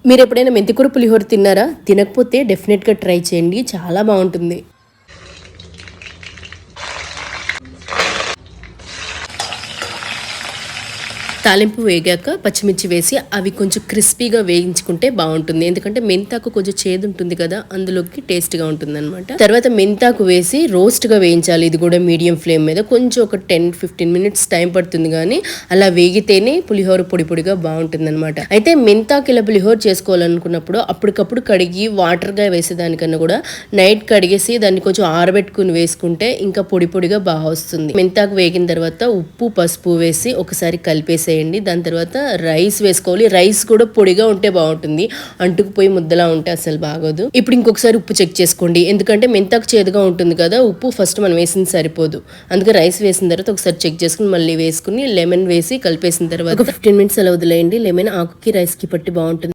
మీరు ఎప్పుడైనా మెంతికూర పులిహోర తిన్నారా? తినకపోతే డెఫినెట్గా ట్రై చేయండి, చాలా బాగుంటుంది. తాలింపు వేగాక పచ్చిమిర్చి వేసి అవి కొంచెం క్రిస్పీగా వేయించుకుంటే బాగుంటుంది. ఎందుకంటే మెంతాకు కొంచెం చేదు ఉంటుంది కదా, అందులోకి టేస్ట్గా ఉంటుంది అనమాట. తర్వాత మెంతాకు వేసి రోస్ట్గా వేయించాలి. ఇది కూడా మీడియం ఫ్లేమ్ మీద కొంచెం ఒక 10-15 మినిట్స్ టైం పడుతుంది, కానీ అలా వేగితేనే పులిహోర పొడి పొడిగా బాగుంటుంది అనమాట. అయితే మెంతాకు ఇలా పులిహోర చేసుకోవాలనుకున్నప్పుడు అప్పటికప్పుడు కడిగి వాటర్గా వేసేదానికన్నా కూడా నైట్ కడిగేసి దాన్ని కొంచెం ఆరబెట్టుకుని వేసుకుంటే ఇంకా పొడి పొడిగా బాగా వస్తుంది. మెంతాకు వేగిన తర్వాత ఉప్పు పసుపు వేసి ఒకసారి కలిపేసి దాని తర్వాత రైస్ వేసుకోవాలి. రైస్ కూడా పొడిగా ఉంటే బాగుంటుంది, అంటుకుపోయి ముద్దలా ఉంటే అసలు బాగోదు. ఇప్పుడు ఇంకొకసారి ఉప్పు చెక్ చేసుకోండి, ఎందుకంటే మెంతాకు చేదుగా ఉంటుంది కదా, ఉప్పు ఫస్ట్ మనం వేసింది సరిపోదు. అందుకే రైస్ వేసిన తర్వాత ఒకసారి చెక్ చేసుకుని మళ్ళీ వేసుకుని లెమన్ వేసి కలిపేసిన తర్వాత ఒక 15 మినిట్స్ అలా వదిలేయండి. లెమన్ ఆకుకి రైస్కి పట్టి బాగుంటుంది.